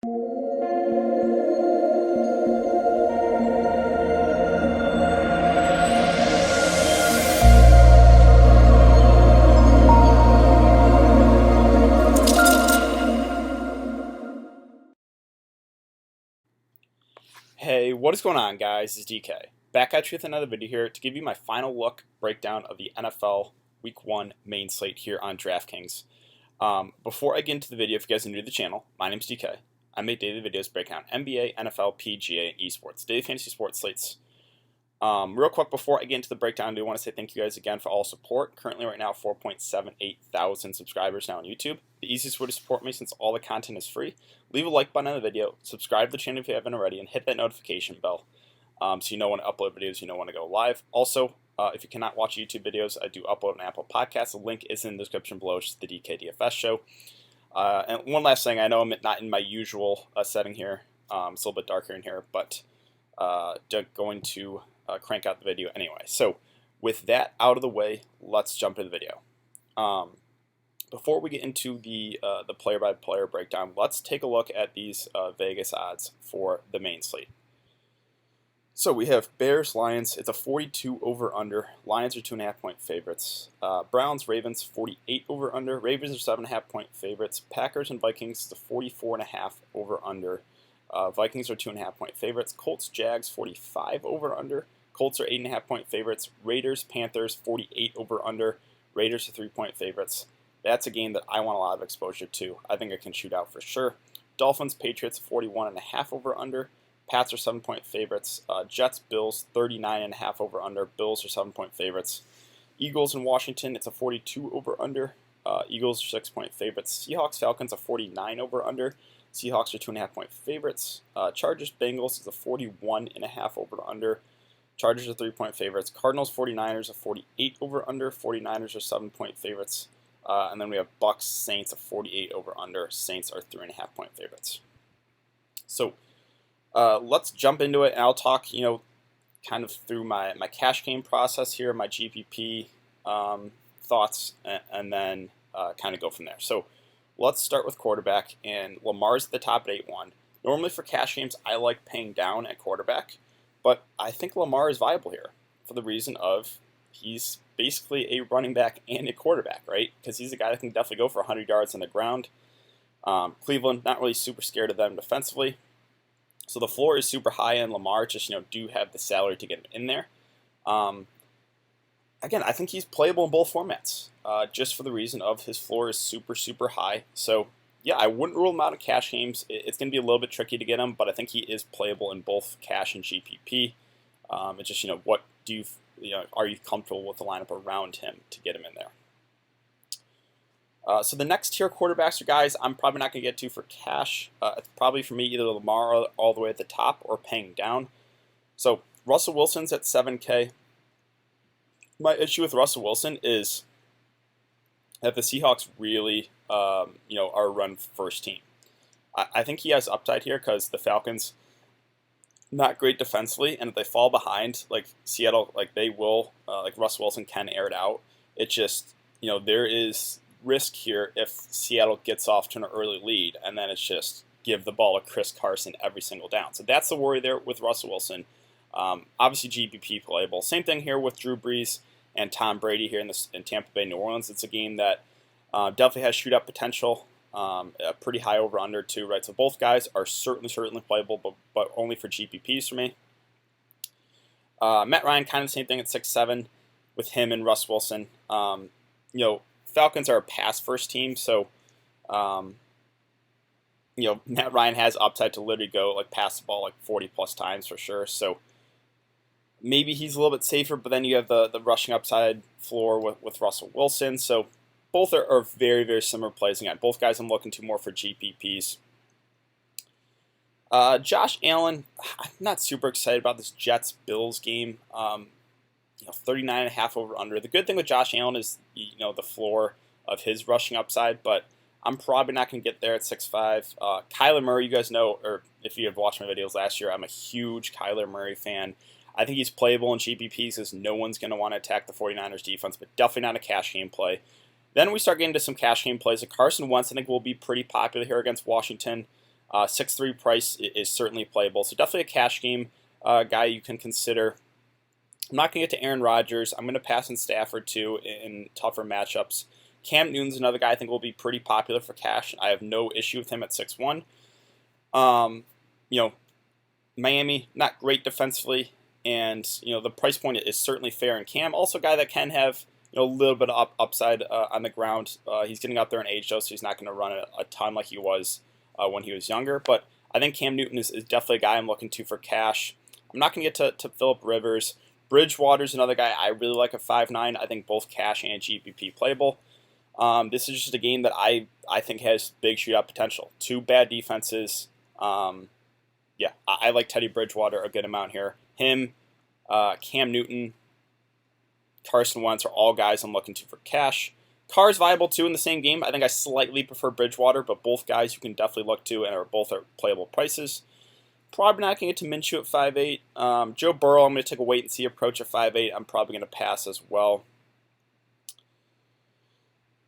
Hey, what is going on, guys? It's DK. Back at you with another video here to give you my final look breakdown of the NFL Week 1 main slate here on Draftkings. Before I get into the video, if you guys are new to the channel, my name is DK. I make daily videos breaking down NBA, NFL, PGA, and esports, daily fantasy sports slates. Real quick, before I get into the breakdown, I do want to say thank you guys again for all support. Currently, right now, 4.78 thousand subscribers now on YouTube. The easiest way to support me, since all the content is free, leave a like button on the video, subscribe to the channel if you haven't already, and hit that notification bell so you know when I upload videos, you know when to go live. Also, if you cannot watch YouTube videos, I do upload an Apple Podcast. The link is in the description below, which is the DKDFS show. And one last thing, I know I'm not in my usual setting here. It's a little bit darker in here, but going to crank out the video anyway. So with that out of the way, let's jump into the video. Before we get into the player-by-player breakdown, let's take a look at these Vegas odds for the main slate. So we have Bears, Lions. It's a 42 over/under. Lions are 2.5-point favorites. Browns, Ravens, 48 over/under. Ravens are 7.5-point favorites. Packers and Vikings, it's a 44.5 over/under. Vikings are 2.5-point favorites. Colts, Jags, 45 over/under. Colts are 8.5-point favorites. Raiders, Panthers, 48 over/under. Raiders are 3-point favorites. That's a game that I want a lot of exposure to. I think it can shoot out for sure. Dolphins, Patriots, 41.5 over/under. Pats are 7-point favorites. Jets, Bills, 39.5 over/under. Bills are 7-point favorites. Eagles in Washington, it's a 42 over/under. Eagles are 6-point favorites. Seahawks, Falcons, a 49 over/under. Seahawks are 2.5-point favorites. Chargers, Bengals is a 41.5 over/under. Chargers are 3-point favorites. Cardinals, 49ers, a 48 over/under. 49ers are 7-point favorites. And then we have Bucks, Saints, a 48 over/under. Saints are 3.5-point favorites. So let's jump into it, and I'll talk, kind of through my cash game process here, my GPP thoughts, and then kind of go from there. So let's start with quarterback, and Lamar's at the top at 8-1. Normally for cash games, I like paying down at quarterback, but I think Lamar is viable here for the reason of he's basically a running back and a quarterback, right? Because he's a guy that can definitely go for 100 yards on the ground. Cleveland, not really super scared of them defensively. So the floor is super high, and Lamar just, do have the salary to get him in there. Again, I think he's playable in both formats, just for the reason of his floor is super, super high. So, yeah, I wouldn't rule him out in cash games. It's going to be a little bit tricky to get him, but I think he is playable in both cash and GPP. It's just, what do you, are you comfortable with the lineup around him to get him in there? So the next tier quarterbacks are guys I'm probably not going to get to for cash. It's probably for me either Lamar all the way at the top or paying down. So Russell Wilson's at 7K. My issue with Russell Wilson is that the Seahawks really, are a run-first team. I think he has upside here because the Falcons, not great defensively, and if they fall behind, like Seattle, like they will, like Russell Wilson can air it out. It just, there is risk here if Seattle gets off to an early lead, and then it's just give the ball to Chris Carson every single down. So that's the worry there with Russell Wilson. Obviously GPP playable. Same thing here with Drew Brees and Tom Brady here in Tampa Bay, New Orleans. It's a game that definitely has shootout potential. A pretty high over/under too, right? So both guys are certainly playable, but only for GPPs for me. Matt Ryan, kind of the same thing at 6-7 with him and Russ Wilson. Falcons are a pass-first team, so Matt Ryan has upside to literally go pass the ball 40+ times for sure. So maybe he's a little bit safer, but then you have the rushing upside floor with Russell Wilson. So both are very, very similar plays. Again, both guys I'm looking to more for GPPs. Josh Allen, I'm not super excited about this Jets-Bills game. 39.5 over/under. The good thing with Josh Allen is, the floor of his rushing upside, but I'm probably not going to get there at 6.5. Kyler Murray, you guys know, or if you have watched my videos last year, I'm a huge Kyler Murray fan. I think he's playable in GPPs because no one's going to want to attack the 49ers defense, but definitely not a cash game play. Then we start getting into some cash game plays. Carson Wentz, I think, will be pretty popular here against Washington. 6.3 price is certainly playable. So definitely a cash game guy you can consider. I'm not going to get to Aaron Rodgers. I'm going to pass on Stafford too in tougher matchups. Cam Newton's another guy I think will be pretty popular for cash. I have no issue with him at 6-1. You know, Miami, not great defensively, and the price point is certainly fair. And Cam, also a guy that can have a little bit of upside on the ground. He's getting up there in age though, so he's not going to run a ton like he was when he was younger. But I think Cam Newton is definitely a guy I'm looking to for cash. I'm not going to get to Phillip Rivers. Bridgewater's another guy I really like at 5.9. I think both cash and GPP playable. This is just a game that I think has big shootout potential. Two bad defenses. Yeah, I like Teddy Bridgewater a good amount here. Him, Cam Newton, Carson Wentz are all guys I'm looking to for cash. Carr's viable too in the same game. I think I slightly prefer Bridgewater, but both guys you can definitely look to and are both at playable prices. Probably not going to get to Minshew at 5.8. Joe Burrow, I'm going to take a wait and see approach at 5.8. I'm probably going to pass as well.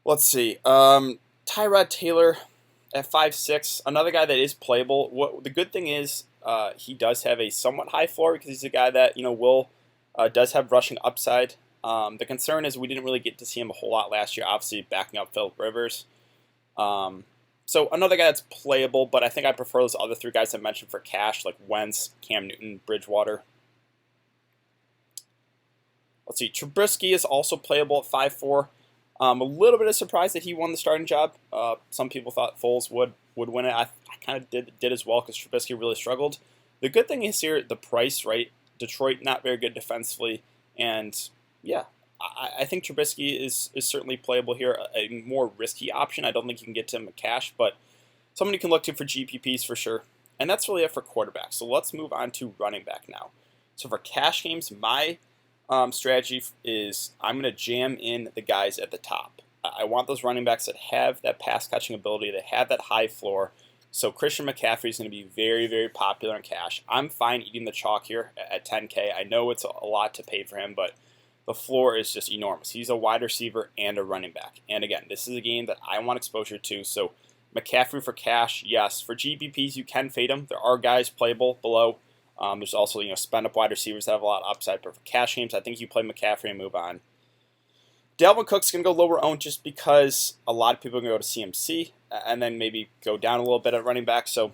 Let's see. Tyrod Taylor at 5.6. Another guy that is playable. The good thing is he does have a somewhat high floor because he's a guy that does have rushing upside. The concern is we didn't really get to see him a whole lot last year, obviously backing up Phillip Rivers. So another guy that's playable, but I think I prefer those other three guys I mentioned for cash, like Wentz, Cam Newton, Bridgewater. Let's see, Trubisky is also playable at 5.4. A little bit of surprise that he won the starting job. Some people thought Foles would win it. I kind of did as well because Trubisky really struggled. The good thing is here, the price, right? Detroit not very good defensively, and yeah, I think Trubisky is certainly playable here. A more risky option. I don't think you can get to him in cash, but someone you can look to for GPPs for sure. And that's really it for quarterbacks. So let's move on to running back now. So for cash games, my strategy is I'm going to jam in the guys at the top. I want those running backs that have that pass catching ability, that have that high floor. So Christian McCaffrey is going to be very, very popular in cash. I'm fine eating the chalk here at 10K. I know it's a lot to pay for him, but the floor is just enormous. He's a wide receiver and a running back. And again, this is a game that I want exposure to. So McCaffrey for cash, yes. For GPPs, you can fade him. There are guys playable below. There's also spend up wide receivers that have a lot of upside. But for cash games, I think you play McCaffrey and move on. Dalvin Cook's going to go lower owned just because a lot of people are going to go to CMC and then maybe go down a little bit at running back. So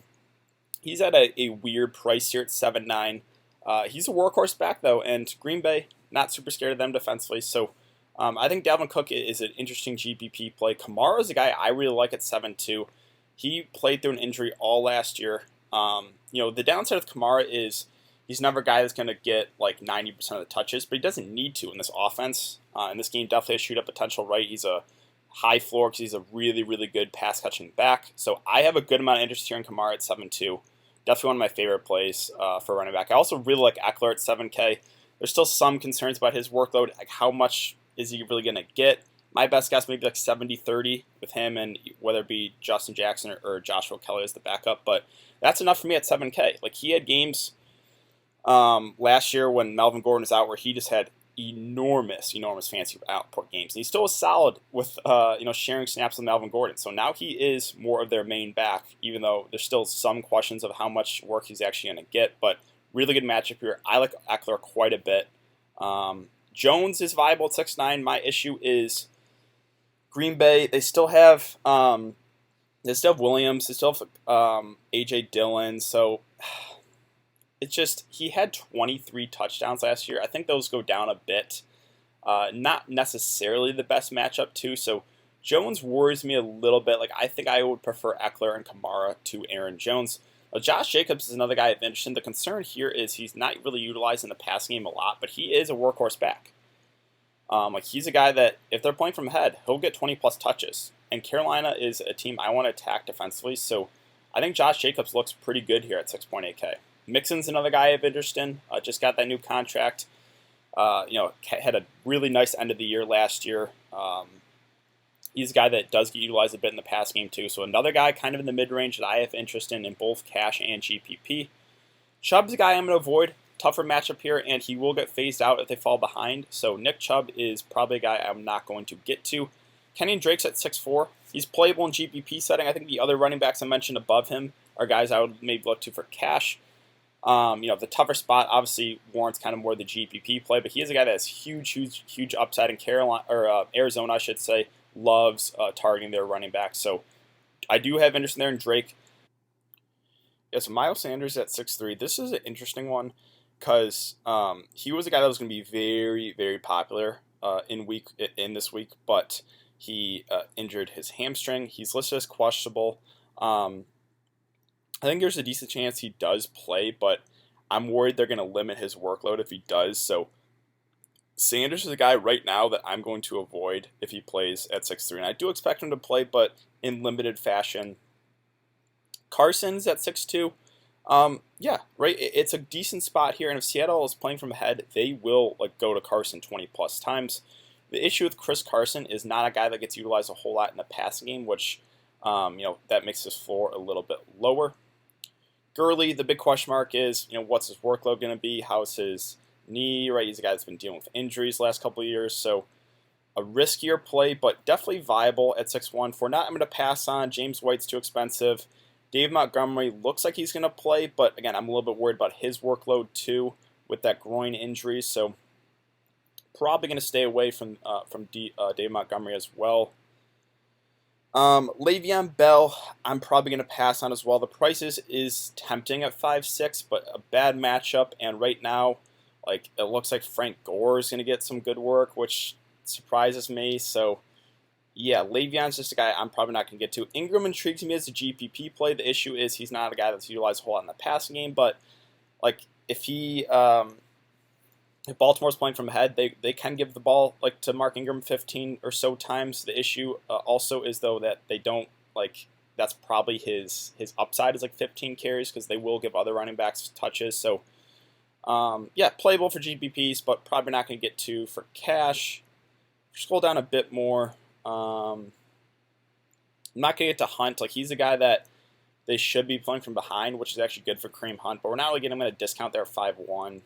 he's at a weird price here at 7.9. He's a workhorse back, though, and Green Bay, not super scared of them defensively. So I think Dalvin Cook is an interesting GPP play. Kamara is a guy I really like at 7.2. He played through an injury all last year. The downside of Kamara is he's never a guy that's going to get like 90% of the touches, but he doesn't need to in this offense. In this game, definitely has shoot-up potential, right? He's a high floor because he's a really, really good pass-catching back. So I have a good amount of interest here in Kamara at 7.2. Definitely one of my favorite plays for running back. I also really like Eckler at 7K. There's still some concerns about his workload. Like how much is he really going to get? My best guess maybe like 70-30 with him and whether it be Justin Jackson or Joshua Kelly as the backup. But that's enough for me at 7K. Like he had games last year when Melvin Gordon was out where he just had enormous fantasy output games. And he still was solid with sharing snaps with Melvin Gordon. So now he is more of their main back, even though there's still some questions of how much work he's actually going to get. But really good matchup here. I like Eckler quite a bit. Jones is viable at 6.9. My issue is Green Bay. They still have Williams. They still have A.J. Dillon. So it's just he had 23 touchdowns last year. I think those go down a bit. Not necessarily the best matchup too. So Jones worries me a little bit. Like I think I would prefer Eckler and Kamara to Aaron Jones. Josh Jacobs is another guy of interest. The concern here is he's not really utilized in the passing game a lot, but he is a workhorse back. He's a guy that if they're playing from ahead, he'll get 20 plus touches. And Carolina is a team I want to attack defensively, so I think Josh Jacobs looks pretty good here at 6.8K. Mixon's another guy I have interest in. Just got that new contract. Had a really nice end of the year last year. He's a guy that does get utilized a bit in the pass game too. So another guy kind of in the mid-range that I have interest in both cash and GPP. Chubb's a guy I'm going to avoid. Tougher matchup here, and he will get phased out if they fall behind. So Nick Chubb is probably a guy I'm not going to get to. Kenyon Drake's at 6.4. He's playable in GPP setting. I think the other running backs I mentioned above him are guys I would maybe look to for cash. The tougher spot obviously warrants kind of more the GPP play, but he is a guy that has huge upside in Carolina or Arizona, I should say, loves targeting their running back. So I do have interest in there in Drake. Yes, Miles Sanders at 6'3". This is an interesting one because he was a guy that was going to be very popular in this week, but he injured his hamstring. He's listed as questionable. I think there's a decent chance he does play, but I'm worried they're going to limit his workload if he does. So Sanders is a guy right now that I'm going to avoid if he plays at 6'3". And I do expect him to play, but in limited fashion. Carson's at 6'2". Yeah, right. It's a decent spot here, and if Seattle is playing from ahead, they will go to Carson 20+ times. The issue with Chris Carson is not a guy that gets utilized a whole lot in the passing game, which that makes his floor a little bit lower. Gurley, the big question mark is, what's his workload going to be? How's his knee, right? He's a guy that's been dealing with injuries the last couple of years, so a riskier play, but definitely viable at 6'1". Fournette, I'm going to pass on. James White's too expensive. Dave Montgomery looks like he's going to play, but again, I'm a little bit worried about his workload too with that groin injury, so probably going to stay away from Dave Montgomery as well. Le'Veon Bell, I'm probably going to pass on as well. The prices is tempting at 5'6", but a bad matchup, and right now, it looks like Frank Gore is going to get some good work, which surprises me. So, yeah, Le'Veon's just a guy I'm probably not going to get to. Ingram intrigues me as a GPP play. The issue is he's not a guy that's utilized a whole lot in the passing game, but if Baltimore's playing from ahead, they can give the ball to Mark Ingram 15 or so times. The issue also is though that they don't that's probably his upside is 15 carries because they will give other running backs touches. So yeah, playable for GPPs, but probably not going to get to for cash. Scroll down a bit more. I'm not going to get to Hunt. He's a guy that they should be playing from behind, which is actually good for Kareem Hunt, but we're not really getting him at a discount there at 5'1".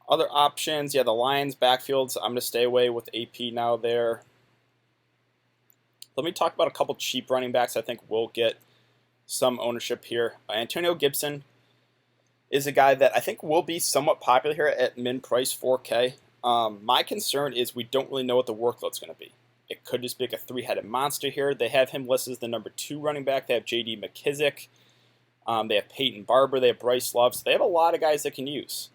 Other options, yeah, the Lions backfields, I'm going to stay away with AP now there. Let me talk about a couple cheap running backs I think will get some ownership here. Antonio Gibson is a guy that I think will be somewhat popular here at min price 4K. My concern is we don't really know what the workload's going to be. It could just be a three-headed monster here. They have him listed as the number 2 running back. They have J.D. McKissick. They have Peyton Barber. They have Bryce Love. So they have a lot of guys they can use.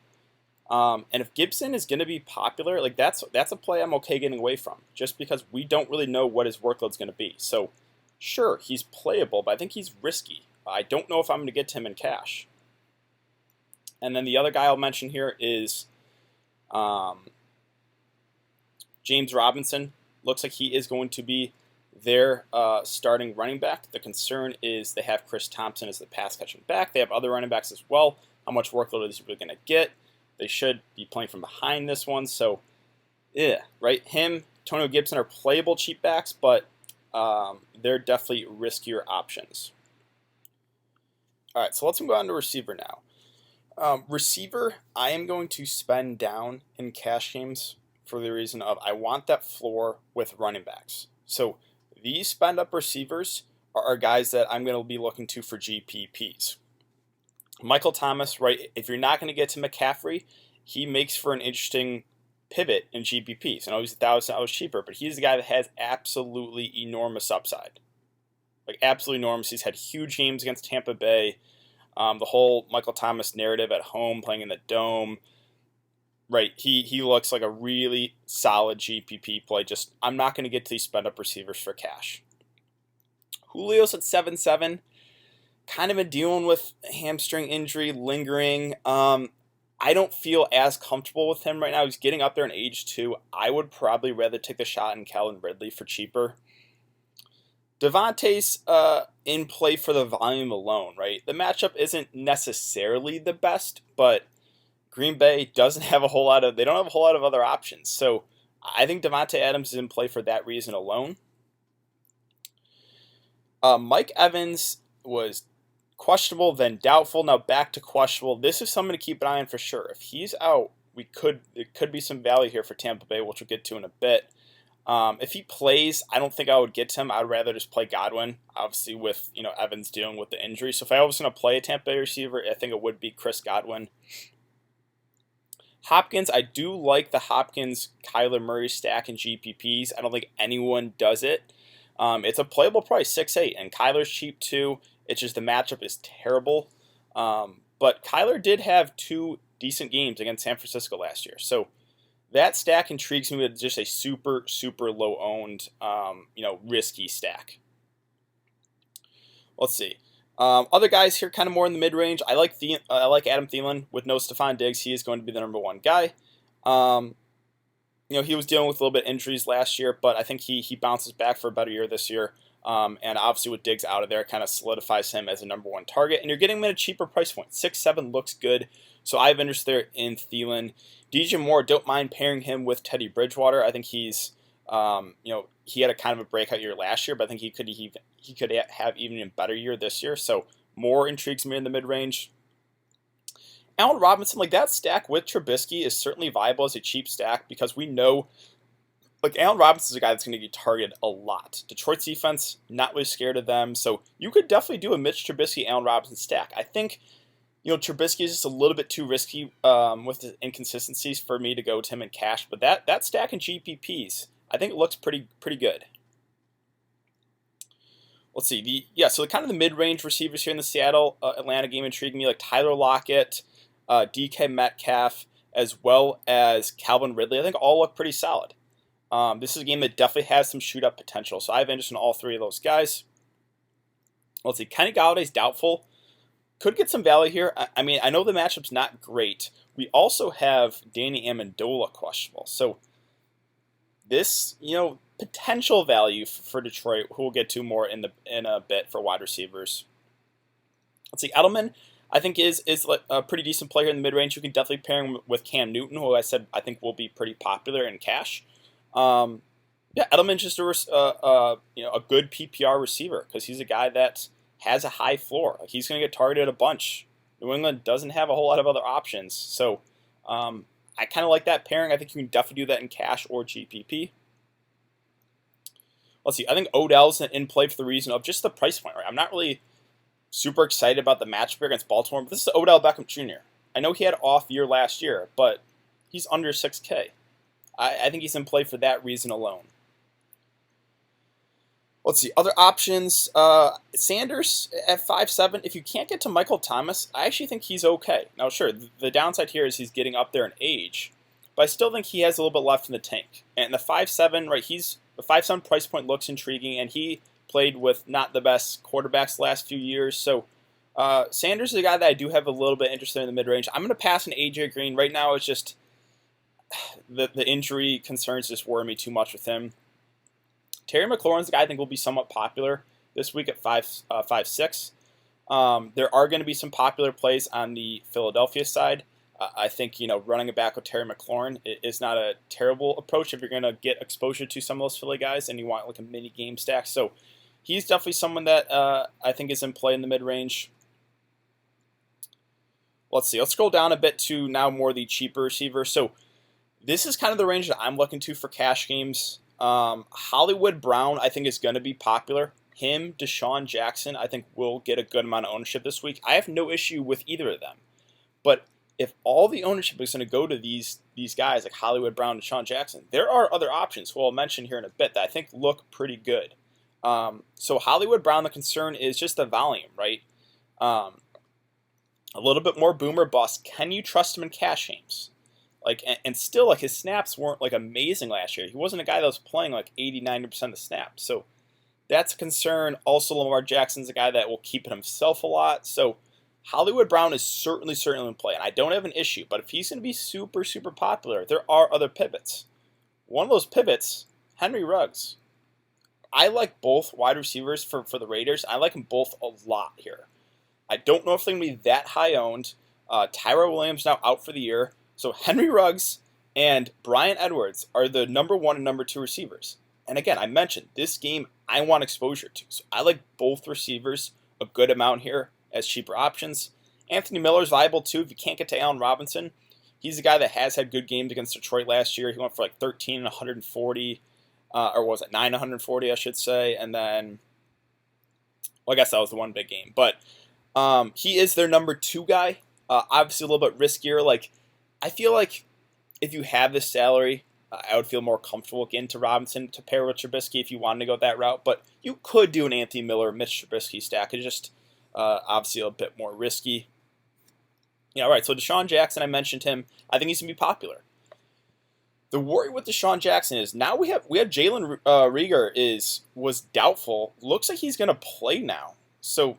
And if Gibson is going to be popular, that's a play I'm okay getting away from, just because we don't really know what his workload's going to be. So, sure, he's playable, but I think he's risky. I don't know if I'm going to get to him in cash. And then the other guy I'll mention here is James Robinson. Looks like he is going to be their starting running back. The concern is they have Chris Thompson as the pass-catching back. They have other running backs as well. How much workload is he really going to get? They should be playing from behind this one. So, yeah, right? Him, Antonio Gibson are playable cheap backs, but they're definitely riskier options. All right, so let's move on to receiver now. Receiver, I am going to spend down in cash games for the reason of I want that floor with running backs. So these spend up receivers are guys that I'm going to be looking to for GPPs. Michael Thomas, right, if you're not going to get to McCaffrey, he makes for an interesting pivot in GPPs. I know he's $1,000 cheaper, but he's the guy that has absolutely enormous upside. Absolutely enormous. He's had huge games against Tampa Bay. The whole Michael Thomas narrative at home, playing in the Dome. Right, he looks like a really solid GPP play. Just, I'm not going to get to these spend-up receivers for cash. Julio's at 7.7. Kind of been dealing with hamstring injury lingering. I don't feel as comfortable with him right now. He's getting up there in age too. I would probably rather take the shot in Calvin Ridley for cheaper. Devontae's in play for the volume alone, right? The matchup isn't necessarily the best, but Green Bay doesn't have a whole lot of, they don't have a whole lot of other options. So I think Devontae Adams is in play for that reason alone. Mike Evans was questionable, then doubtful, now back to questionable. This is something to keep an eye on for sure. If he's out, it could be some value here for Tampa Bay, which we'll get to in a bit. If he plays, I don't think I would get to him. I'd rather just play Godwin, obviously with Evans dealing with the injury. So if I was going to play a Tampa Bay receiver, I think it would be Chris Godwin. Hopkins, I do like the Hopkins Kyler Murray stack in GPPs. I don't think anyone does it. It's a playable price, 6.8, and Kyler's cheap too. It's just the matchup is terrible. But Kyler did have 2 decent games against San Francisco last year, so that stack intrigues me with just a super, super low owned, risky stack. Let's see. Other guys here, kind of more in the mid range. I like Adam Thielen with no Stephon Diggs. He is going to be the number 1 guy. He was dealing with a little bit of injuries last year, but I think he bounces back for a better year this year. And obviously with Diggs out of there, it kind of solidifies him as a number 1 target. And you're getting him at a cheaper price point. 6.7 looks good. So I have interest there in Thielen. DJ Moore, don't mind pairing him with Teddy Bridgewater. I think he's, he had a kind of a breakout year last year, but I think he could have even a better year this year. So Moore intrigues me in the mid-range. Allen Robinson, like that stack with Trubisky is certainly viable as a cheap stack because we know, like Allen Robinson is a guy that's going to get targeted a lot. Detroit's defense, not really scared of them. So you could definitely do a Mitch Trubisky, Allen Robinson stack. I think, Trubisky is just a little bit too risky with the inconsistencies for me to go to him in cash. But that stack in GPPs, I think it looks pretty good. Let's see. So kind of the mid-range receivers here in the Seattle Atlanta game intrigue me, like Tyler Lockett, DK Metcalf, as well as Calvin Ridley. I think all look pretty solid. This is a game that definitely has some shoot-up potential. So I have interest in all 3 of those guys. Let's see. Kenny Galladay's doubtful. Could get some value here. I mean, I know the matchup's not great. We also have Danny Amendola questionable. So this, potential value for Detroit, who we'll get to more in a bit for wide receivers. Let's see. Edelman, I think is a pretty decent player in the mid-range. You can definitely pair him with Cam Newton, who I said I think will be pretty popular in cash. Edelman's just a good PPR receiver because he's a guy that has a high floor. Like he's going to get targeted a bunch. New England doesn't have a whole lot of other options, so I kind of like that pairing. I think you can definitely do that in cash or GPP. Let's see. I think Odell's in play for the reason of just the price point. Right? I'm not really super excited about the matchup here against Baltimore, but this is Odell Beckham Jr. I know he had an off year last year, but he's under 6K. I think he's in play for that reason alone. Let's see. Other options. Sanders at 5.7. If you can't get to Michael Thomas, I actually think he's okay. Now, sure, the downside here is he's getting up there in age, but I still think he has a little bit left in the tank. And the 5.7, right, the 5.7 price point looks intriguing, and he played with not the best quarterbacks the last few years. So Sanders is a guy that I do have a little bit interested in the mid-range. I'm going to pass an AJ Green. Right now, it's just the injury concerns just worry me too much with him. Terry McLaurin's a guy I think will be somewhat popular this week at 5.6. There are going to be some popular plays on the Philadelphia side. I think running it back with Terry McLaurin is not a terrible approach if you're going to get exposure to some of those Philly guys and you want like a mini game stack. So he's definitely someone that I think is in play in the mid-range. Let's see. Let's scroll down a bit to now more the cheaper receivers. So this is kind of the range that I'm looking to for cash games. Hollywood Brown, I think, is going to be popular. Him, Deshaun Jackson, I think will get a good amount of ownership this week. I have no issue with either of them. But if all the ownership is going to go to these guys like Hollywood Brown and Deshaun Jackson, there are other options, who I'll mention here in a bit, that I think look pretty good. So Hollywood Brown, the concern is just the volume, right? A little bit more boomer bust. Can you trust him in cash games? And still, his snaps weren't amazing last year. He wasn't a guy that was playing 80-90% of the snaps. So that's a concern. Also, Lamar Jackson's a guy that will keep it himself a lot. So Hollywood Brown is certainly in play, and I don't have an issue. But if he's going to be super, super popular, there are other pivots. One of those pivots, Henry Ruggs. I like both wide receivers for the Raiders. I like them both a lot here. I don't know if they're going to be that high owned. Tyrell Williams now out for the year. So Henry Ruggs and Bryan Edwards are the number 1 and number 2 receivers. And again, I mentioned this game I want exposure to. So I like both receivers a good amount here as cheaper options. Anthony Miller's viable too if you can't get to Allen Robinson. He's a guy that has had good games against Detroit last year. He went for 13 and 140. or was it 940, I should say, and then, well, I guess that was the one big game, but he is their number 2 guy. Obviously, a little bit riskier. Like, I feel like if you have this salary, I would feel more comfortable getting to Robinson to pair with Trubisky if you wanted to go that route. But you could do an Anthony Miller, Mitch Trubisky stack. It's just obviously a bit more risky. Yeah, all right. So Deshaun Jackson, I mentioned him. I think he's gonna be popular. The worry with Deshaun Jackson is now we have Jalen Reagor was doubtful. Looks like he's gonna play now. So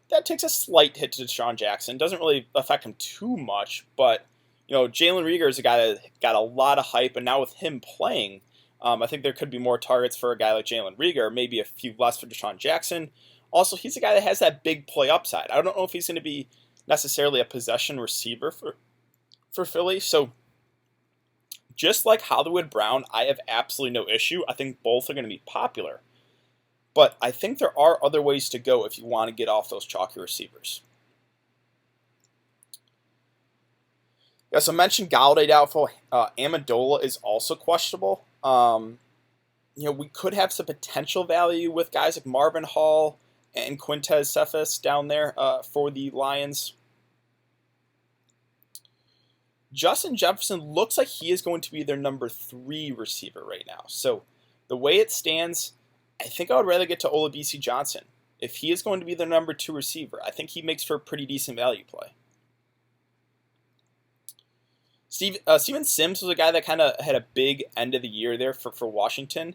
that takes a slight hit to Deshaun Jackson. Doesn't really affect him too much, but Jalen Reagor is a guy that got a lot of hype, and now with him playing, I think there could be more targets for a guy like Jalen Reagor, maybe a few less for Deshaun Jackson. Also, he's a guy that has that big play upside. I don't know if he's going to be necessarily a possession receiver for Philly. So just like Hollywood Brown, I have absolutely no issue. I think both are going to be popular. But I think there are other ways to go if you want to get off those chalky receivers. Yeah, so I mentioned Galladay doubtful. Amendola is also questionable. We could have some potential value with guys like Marvin Hall and Quintez Cephas down there for the Lions. Justin Jefferson looks like he is going to be their number 3 receiver right now. So the way it stands, I think I would rather get to Olabisi Johnson. If he is going to be their number 2 receiver, I think he makes for a pretty decent value play. Steven Sims was a guy that kind of had a big end of the year there for Washington.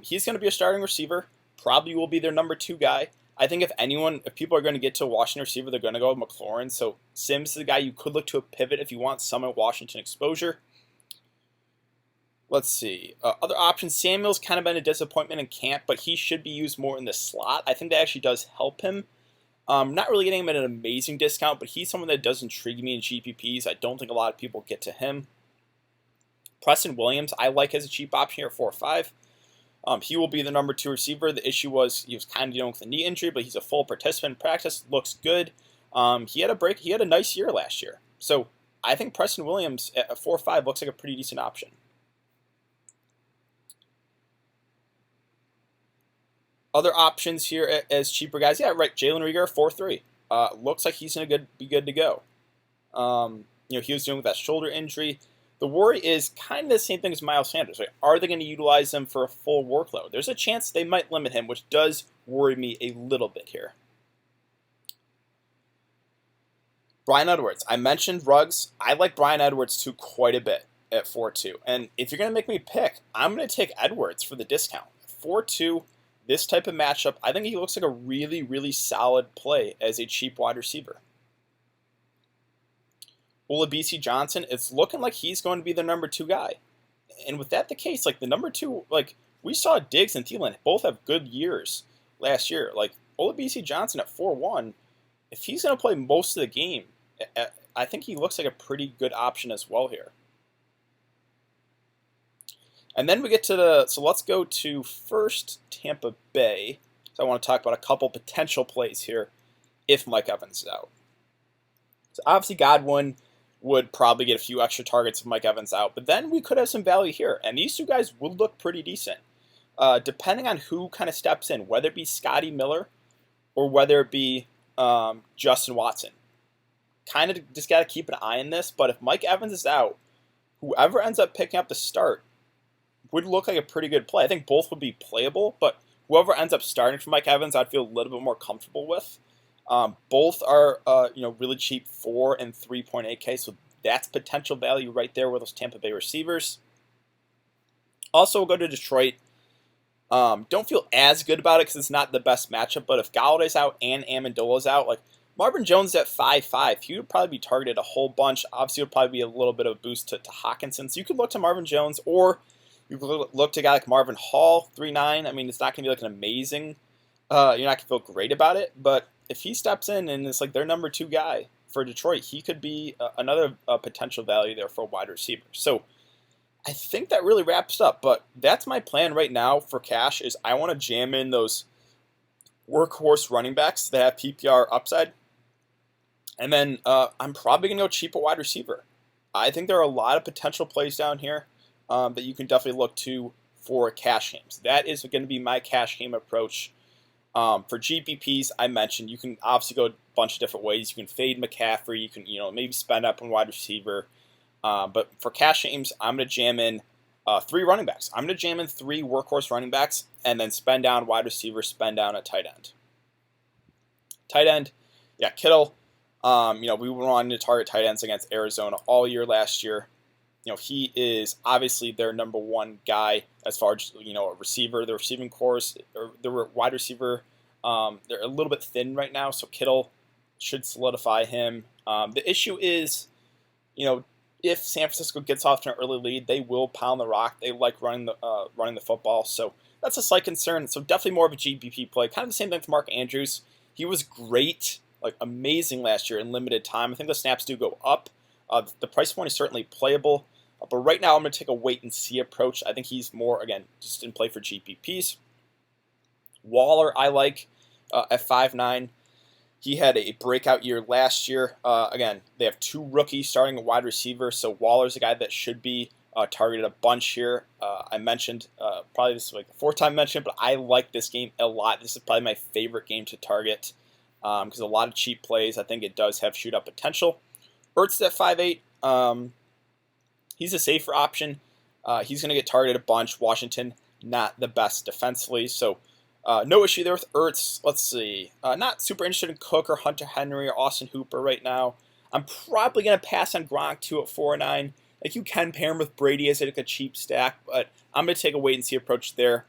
He's going to be a starting receiver. Probably will be their number 2 guy. I think if people are going to get to a Washington receiver, they're going to go with McLaurin. So Sims is a guy you could look to a pivot if you want some Washington exposure. Let's see. Other options. Samuel's kind of been a disappointment in camp, but he should be used more in the slot. I think that actually does help him. Not really getting him at an amazing discount, but he's someone that does intrigue me in GPPs. I don't think a lot of people get to him. Preston Williams, I like as a cheap option here at 4 or 5. He will be the number 2 receiver. The issue was he was kind of dealing with a knee injury, but he's a full participant in practice. Looks good. He had a nice year last year. So I think Preston Williams at 4 or 5 looks like a pretty decent option. Other options here as cheaper guys. Yeah, right. Jalen Reagor, 4-3. Looks like he's going to be good to go. He was dealing with that shoulder injury. The worry is kind of the same thing as Miles Sanders. Right? Are they going to utilize him for a full workload? There's a chance they might limit him, which does worry me a little bit here. Bryan Edwards. I mentioned Ruggs. I like Bryan Edwards too quite a bit at 4-2. And if you're going to make me pick, I'm going to take Edwards for the discount. 4-2. This type of matchup, I think he looks like a really, really solid play as a cheap wide receiver. Olabisi Johnson, it's looking like he's going to be the number 2 guy. And with that the case, like the number 2, like we saw Diggs and Thielen both have good years last year. Like Olabisi Johnson at 4-1, if he's going to play most of the game, I think he looks like a pretty good option as well here. And then we get to so let's go to first Tampa Bay. So I want to talk about a couple potential plays here if Mike Evans is out. So obviously Godwin would probably get a few extra targets if Mike Evans is out, but then we could have some value here. And these 2 guys would look pretty decent. Depending on who kind of steps in, whether it be Scotty Miller or whether it be Justin Watson. Kind of just got to keep an eye on this, but if Mike Evans is out, whoever ends up picking up the start would look like a pretty good play. I think both would be playable, but whoever ends up starting for Mike Evans, I'd feel a little bit more comfortable with. Both are really cheap, 4 and 3.8K, so that's potential value right there with those Tampa Bay receivers. Also, we'll go to Detroit. Don't feel as good about it because it's not the best matchup, but if Galladay's out and Amendola's out, like Marvin Jones at 5-5, he would probably be targeted a whole bunch. Obviously, it would probably be a little bit of a boost to Hockenson. So you could look to Marvin Jones, or you could look to a guy like Marvin Hall, 3-9. I mean, it's not going to be like an amazing, you're not going to feel great about it, but if he steps in and it's like their number 2 guy for Detroit, he could be another potential value there for a wide receiver. So I think that really wraps up, but that's my plan right now for cash is I want to jam in those workhorse running backs that have PPR upside. And then I'm probably going to go cheap at wide receiver. I think there are a lot of potential plays down here that you can definitely look to for cash games. That is going to be my cash game approach. For GPPs, I mentioned you can obviously go a bunch of different ways. You can fade McCaffrey. You can maybe spend up on wide receiver. But for cash games, I'm going to jam in 3 running backs. I'm going to jam in 3 workhorse running backs and then spend down wide receiver, spend down at tight end. Tight end, yeah, Kittle. We were wanting to target tight ends against Arizona all year last year. He is obviously their number 1 guy as far as a receiver. The receiving cores, or the wide receiver, they're a little bit thin right now. So Kittle should solidify him. The issue is, if San Francisco gets off to an early lead, they will pound the rock. They like running the football. So that's a slight concern. So definitely more of a GPP play. Kind of the same thing for Mark Andrews. He was great, amazing last year in limited time. I think the snaps do go up. The price point is certainly playable. But right now, I'm going to take a wait-and-see approach. I think he's more, again, just in play for GPPs. Waller, I like at 5'9". He had a breakout year last year. Again, they have 2 rookies starting at wide receiver, so Waller's a guy that should be targeted a bunch here. I mentioned, probably this is like the 4th time I mentioned, but I like this game a lot. This is probably my favorite game to target because a lot of cheap plays. I think it does have shoot-up potential. Ertz at 5'8". He's a safer option. He's going to get targeted a bunch. Washington, not the best defensively. So no issue there with Ertz. Let's see. Not super interested in Cook or Hunter Henry or Austin Hooper right now. I'm probably going to pass on Gronk too at 4'9". You can pair him with Brady as a cheap stack, but I'm going to take a wait-and-see approach there.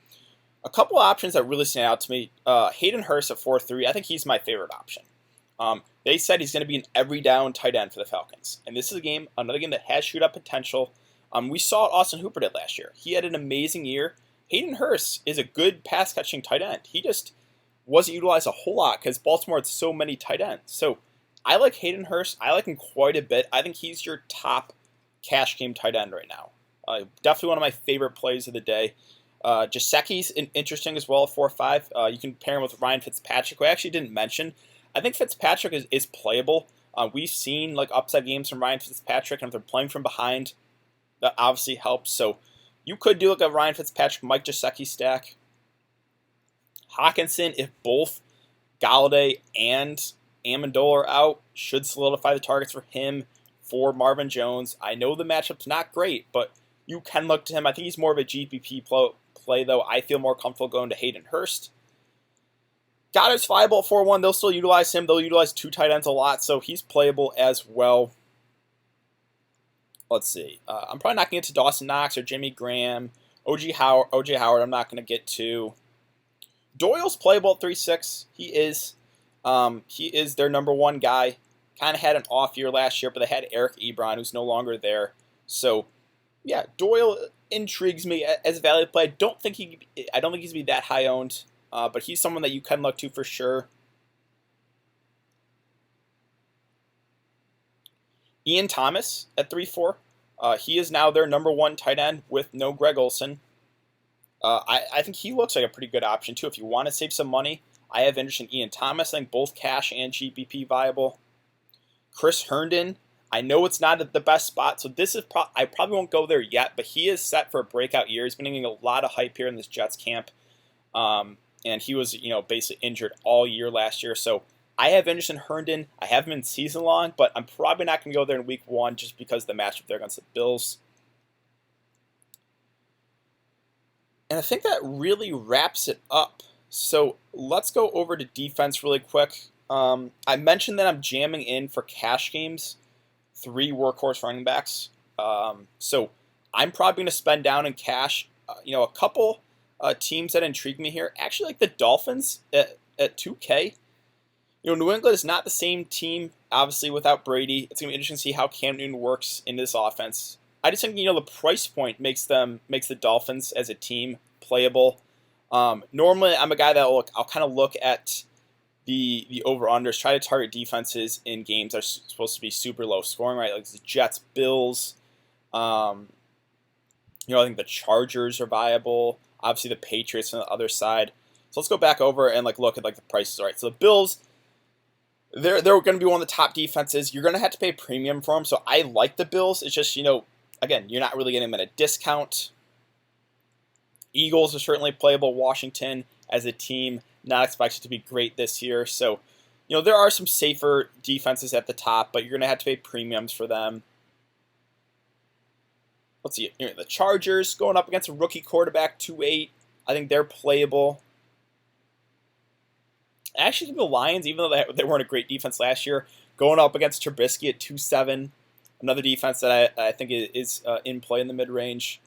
A couple of options that really stand out to me. Hayden Hurst at 4'3". I think he's my favorite option. They said he's going to be an every down tight end for the Falcons. And this is another game that has shoot-up potential. We saw what Austin Hooper did last year. He had an amazing year. Hayden Hurst is a good pass-catching tight end. He just wasn't utilized a whole lot because Baltimore had so many tight ends. So I like Hayden Hurst. I like him quite a bit. I think he's your top cash game tight end right now. Definitely one of my favorite plays of the day. Gesicki's interesting as well at 4'5". You can pair him with Ryan Fitzpatrick, who I actually didn't mention. I think Fitzpatrick is playable. We've seen upside games from Ryan Fitzpatrick, and if they're playing from behind, that obviously helps. So you could do a Ryan Fitzpatrick, Mike Gesicki stack. Hawkinson, if both Galladay and Amendola are out, should solidify the targets for him, for Marvin Jones. I know the matchup's not great, but you can look to him. I think he's more of a GPP play, though. I feel more comfortable going to Hayden Hurst. Goddard's viable at 4'1". They'll still utilize him. They'll utilize 2 tight ends a lot, so he's playable as well. Let's see. I'm probably not going to get to Dawson Knox or Jimmy Graham. OJ Howard, I'm not going to get to. Doyle's playable at 3'6". He is their number 1 guy. Kind of had an off year last year, but they had Eric Ebron, who's no longer there. So, yeah, Doyle intrigues me as a value play. I don't think he's going to be that high owned. But he's someone that you can look to for sure. Ian Thomas at 3'4". He is now their number 1 tight end with no Greg Olsen. I think he looks like a pretty good option too. If you want to save some money, I have interest in Ian Thomas. I think both cash and GPP viable. Chris Herndon, I know it's not at the best spot, so this is I probably won't go there yet, but he is set for a breakout year. He's been getting a lot of hype here in this Jets camp. And he was, basically injured all year last year. So I have interest in Herndon. I have him in season long, but I'm probably not going to go there in week 1 just because of the matchup there against the Bills. And I think that really wraps it up. So let's go over to defense really quick. I mentioned that I'm jamming in for cash games 3 workhorse running backs. So I'm probably going to spend down in cash. A couple teams that intrigue me here, actually like the Dolphins at 2K. New England is not the same team, obviously, without Brady. It's going to be interesting to see how Cam Newton works in this offense. I just think, the price point makes the Dolphins as a team playable. Normally, I'm a guy that I'll kind of look at the over-unders, try to target defenses in games that are supposed to be super low scoring, right? Like the Jets, Bills. I think the Chargers are viable. Obviously, the Patriots on the other side. So let's go back over and look at the prices. All right, so the Bills, they're going to be one of the top defenses. You're going to have to pay a premium for them. So I like the Bills. It's just again, you're not really getting them at a discount. Eagles are certainly playable. Washington as a team not expected to be great this year. So, there are some safer defenses at the top, but you're going to have to pay premiums for them. Let's see. The Chargers going up against a rookie quarterback, 2-8. I think they're playable. Actually, the Lions, even though they weren't a great defense last year, going up against Trubisky at 2-7. Another defense that I think is in play in the mid-range.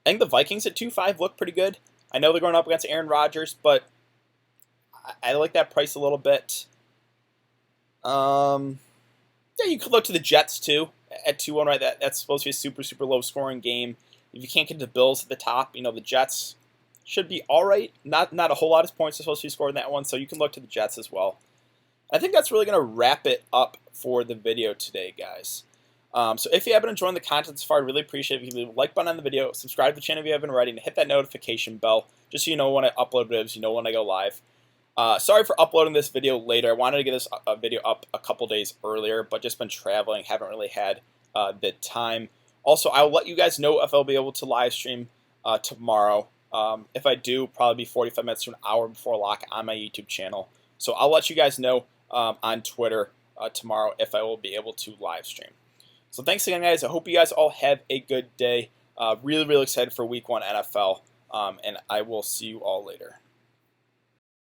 I think the Vikings at 2-5 look pretty good. I know they're going up against Aaron Rodgers, but I like that price a little bit. Yeah, you could look to the Jets too at 2-1, right? That's supposed to be a super, super low scoring game. If you can't get the Bills at the top, the Jets should be all right. Not a whole lot of points are supposed to be scored in that one, so you can look to the Jets as well. I think that's really going to wrap it up for the video today, guys. So if you have been enjoying the content so far, I'd really appreciate it if you leave a like button on the video, subscribe to the channel if you haven't already, and hit that notification bell just so you know when I upload videos, you know when I go live. Sorry for uploading this video later. I wanted to get this video up a couple days earlier, but just been traveling, haven't really had the time. Also, I will let you guys know if I'll be able to live stream tomorrow. If I do, probably be 45 minutes to an hour before lock on my YouTube channel. So I'll let you guys know on Twitter tomorrow if I will be able to live stream. So thanks again, guys. I hope you guys all have a good day. Really, really excited for Week 1 NFL, and I will see you all later.